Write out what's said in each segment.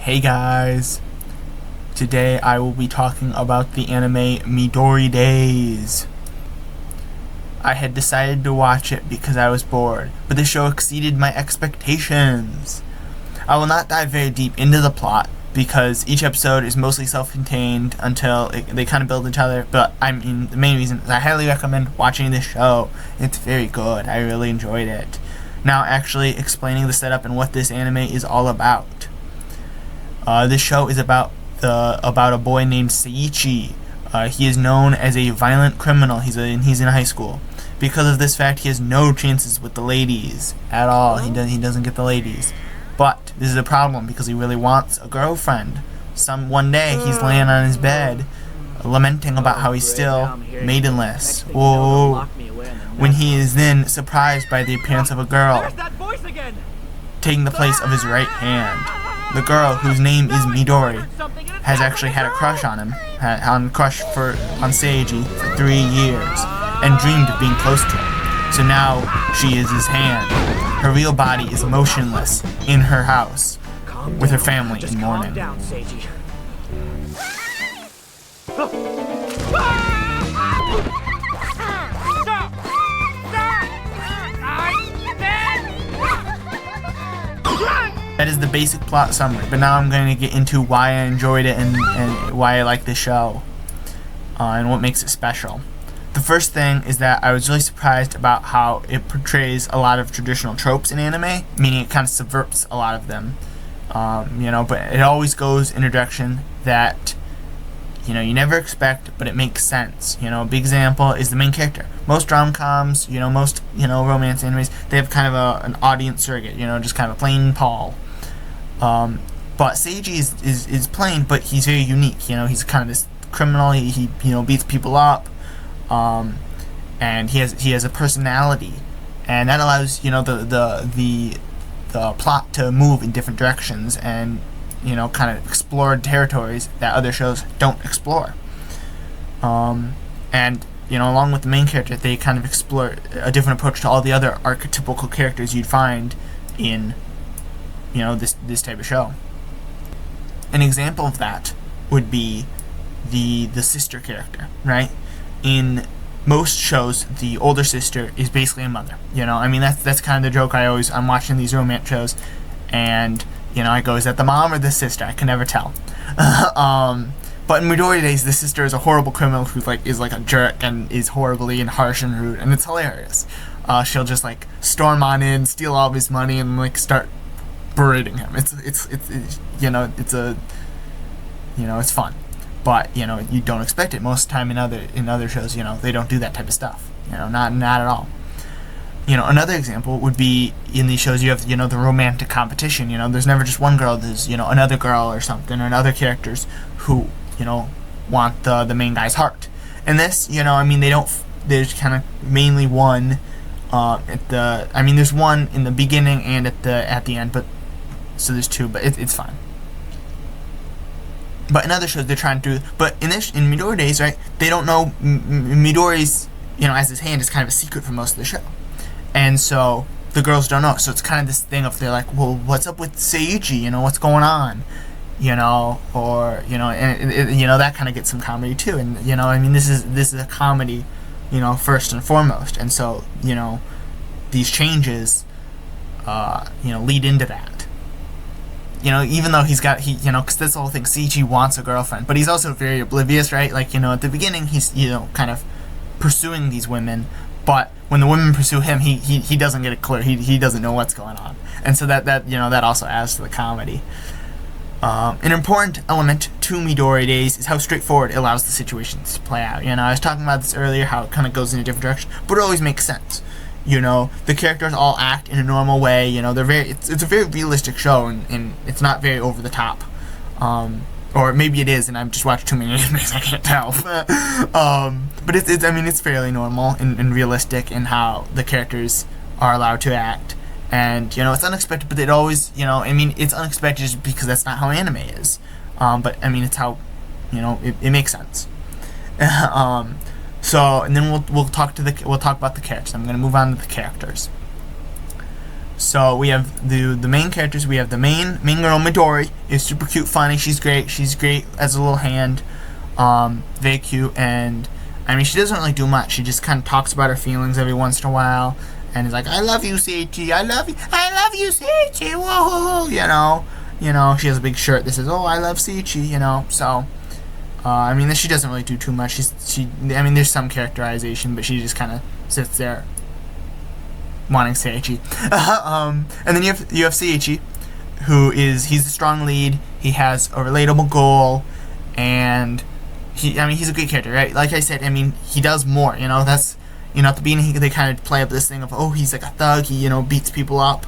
Hey guys, today I will be talking about the anime Midori Days. I had decided to watch it because I was bored, but the show exceeded my expectations. I will not dive very deep into the plot because each episode is mostly self-contained until they kind of build each other, but I mean the main reason is I highly recommend watching this show. It's very good. I really enjoyed it. Now actually explaining the setup and what this anime is all about. This show is about a boy named Seiichi. He is known as a violent criminal. He's in high school. Because of this fact, he has no chances with the ladies at all. He doesn't get the ladies. But this is a problem because he really wants a girlfriend. One day he's laying on his bed, lamenting about how he's still maidenless. Whoa! When he is then surprised by the appearance of a girl taking the place of his right hand. The girl, whose name is Midori, has actually had a crush on him, on Seiji for 3 years, and dreamed of being close to him. So now she is his hand. Her real body is motionless in her house with her family in mourning. That is the basic plot summary, but now I'm going to get into why I enjoyed it and why I like the show, and what makes it special. The first thing is that I was really surprised about how it portrays a lot of traditional tropes in anime, meaning it kind of subverts a lot of them, but it always goes in a direction that you never expect, but it makes sense. A big example is the main character. Most rom-coms, most romance animes, they have kind of an audience surrogate, just kind of a plain Paul. But Seiji is plain, but he's very unique. He's kind of this criminal. He beats people up, and he has a personality, and that allows the plot to move in different directions and kind of explore territories that other shows don't explore. And along with the main character, they kind of explore a different approach to all the other archetypical characters you'd find in this type of show. An example of that would be the sister character, right? In most shows, the older sister is basically a mother. That's kind of the joke I'm watching these romance shows, and I go, is that the mom or the sister? I can never tell. But in Midori Days, the sister is a horrible criminal who is like a jerk and is horribly and harsh and rude, and it's hilarious. She'll just storm on in, steal all of his money, and start berating him. It's fun, but you don't expect it most of the time in other shows. They don't do that type of stuff. Not at all. Another example would be in these shows you have the romantic competition. There's never just one girl. There's another girl or something, or other characters who want the main guy's heart. And this they don't. There's kind of mainly one there's one in the beginning and at the end, but so there's two, but it's fine. But in other shows they're trying to, but in Midori Days, right? They don't know Midori's as his hand is kind of a secret for most of the show. And so the girls don't know. So it's kind of this thing of they're like, well, what's up with Seiichi? What's going on? Or that kind of gets some comedy too. And this is a comedy, first and foremost. And so these changes, lead into that. Even though because that's the whole thing. Seiichi wants a girlfriend, but he's also very oblivious, right? At the beginning, he's kind of pursuing these women. But when the women pursue him, he doesn't get it clear. He doesn't know what's going on, and so that also adds to the comedy. An important element to Midori Days is how straightforward it allows the situations to play out. I was talking about this earlier, how it kind of goes in a different direction, but it always makes sense. The characters all act in a normal way. It's a very realistic show, and it's not very over the top. Or maybe it is, and I've just watched too many animes, I can't tell. But it's fairly normal and realistic in how the characters are allowed to act. And, it's unexpected, but it always, it's unexpected just because that's not how anime is. But, it's how, it makes sense. So, and then we'll talk about the characters. I'm going to move on to the characters. So we have the main characters. We have the main girl, Midori, is super cute, funny. She's great. She's great as a little hand. Very cute, and I mean, she doesn't really do much. She just kind of talks about her feelings every once in a while, and is like, "I love you, Seiichi. I love you, Seiichi. Whoa." You know. She has a big shirt that says, "Oh, I love Seiichi." You know, so. I mean, she doesn't really do too much. I mean, there's some characterization, but she just kind of sits there wanting Seiichi. And then you have Seiichi, he's the strong lead. He has a relatable goal, and he's a good character, right? Like I said, I mean, he does more. You know, that's at the beginning they kind of play up this thing of, oh, he's like a thug. He beats people up.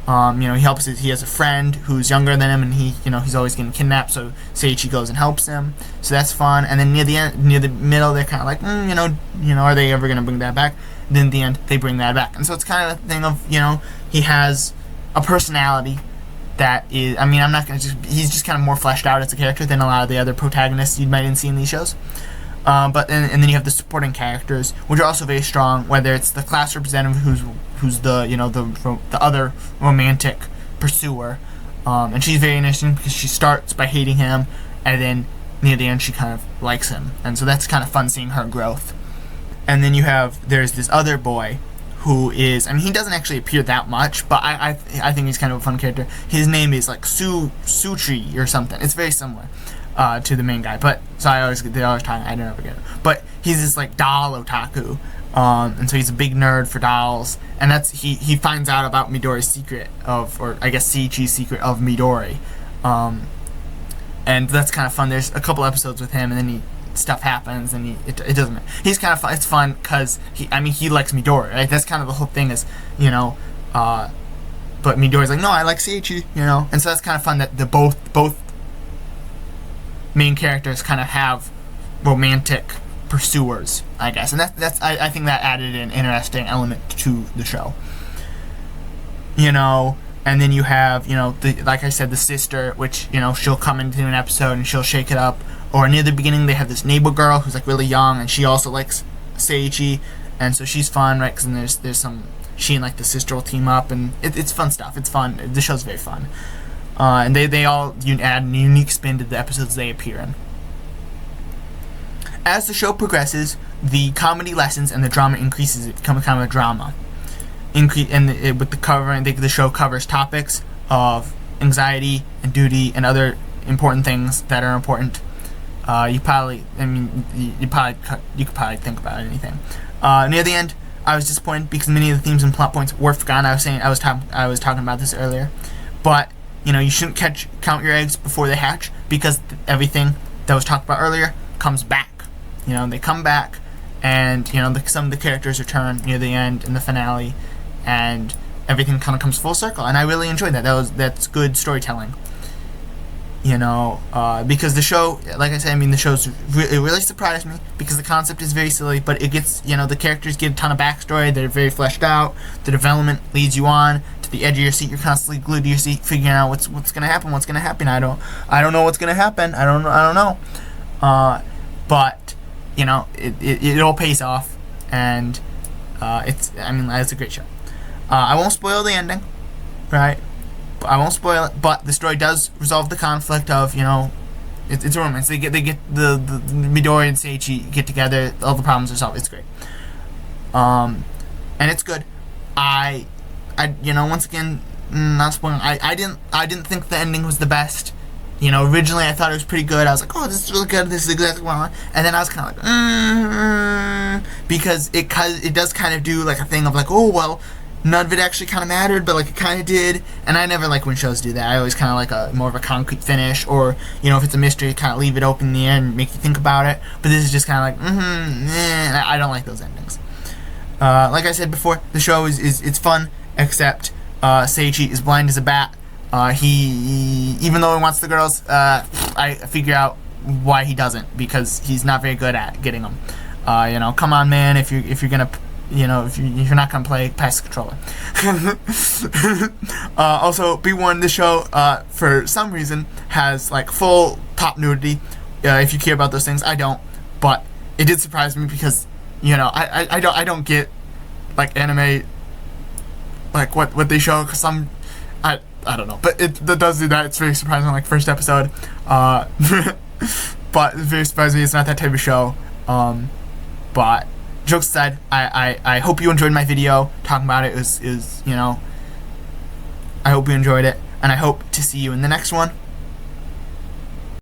He has a friend who's younger than him, and he's always getting kidnapped, so Seiichi goes and helps him. So that's fun. And then near the middle, they're kind of like, are they ever going to bring that back? Then at the end, they bring that back. And so it's kind of a thing of, he has a personality that is, I mean, I'm not going to he's just kind of more fleshed out as a character than a lot of the other protagonists you might see in these shows. And then you have the supporting characters, which are also very strong. Whether it's the class representative, who's the other romantic pursuer, and she's very interesting because she starts by hating him, and then near the end she kind of likes him, and so that's kind of fun seeing her growth. And then there's this other boy who is, I mean, he doesn't actually appear that much, but I think he's kind of a fun character. His name is like Sutri or something. It's very similar to the main guy, but so they always talk. I don't ever get it. But he's this like doll otaku, and so he's a big nerd for dolls. And he finds out about Midori's secret or I guess Seiichi's secret of Midori, and that's kind of fun. There's a couple episodes with him, and then stuff happens, and it doesn't. He's kind of fun. It's fun because he likes Midori, right? That's kind of the whole thing is but Midori's like, no, I like Seiichi, and so that's kind of fun that the both main characters kind of have romantic pursuers, I guess, and I think that added an interesting element to the show. And then you have like I said, the sister, which she'll come into an episode and she'll shake it up. Or near the beginning, they have this neighbor girl who's like really young, and she also likes Seiichi, and so she's fun, right? Because then there's some, she and like the sister will team up, and it's fun stuff. It's fun. The show's very fun. And they all add a unique spin to the episodes they appear in. As the show progresses, the comedy lessens and the drama increases. It becomes kind of a drama. With the cover, I think the show covers topics of anxiety and duty and other important things that are important. You could probably think about anything. Near the end, I was disappointed because many of the themes and plot points were forgotten. I was talking about this earlier, but you shouldn't count your eggs before they hatch, because everything that was talked about earlier comes back. They come back, and some of the characters return near the end in the finale, and everything kind of comes full circle. And I really enjoyed that. That's good storytelling. Because the show, like I said, the show's it really surprised me because the concept is very silly, but it gets, the characters get a ton of backstory. They're very fleshed out. The development leads you on to the edge of your seat. You're constantly glued to your seat, figuring out what's gonna happen. What's gonna happen? I don't know what's gonna happen. I don't know. But it all pays off, and it's a great show. I won't spoil the ending, right? I won't spoil it, but the story does resolve the conflict of, it's a romance. They get the Midori and Seiichi get together, all the problems are solved. It's great. And it's good. Once again, not spoiling, I didn't think the ending was the best. Originally I thought it was pretty good. I was like, oh, this is really good. This is exactly what I want. And then I was kind of like, because it does kind of do like a thing of like, oh, well, none of it actually kind of mattered, but like it kind of did. And I never like when shows do that. I always kind of like a more of a concrete finish, or if it's a mystery, kind of leave it open in the end and make you think about it. But this is just kind of like I don't like those endings. Like I said before, the show it's fun, except Seiichi is blind as a bat. He even though he wants the girls, I figure out why he doesn't, because he's not very good at getting them. Come on, man, if you're gonna if you're not gonna play, pass the controller. Also, be warned, the show for some reason has like full top nudity. If you care about those things, I don't, but it did surprise me because I don't get like anime like what they show, because I don't know, but it does do that. It's very surprising, like first episode, but it's very surprising. It's not that type of show. But jokes aside, I hope you enjoyed my video talking about it. Is I hope you enjoyed it, and I hope to see you in the next one.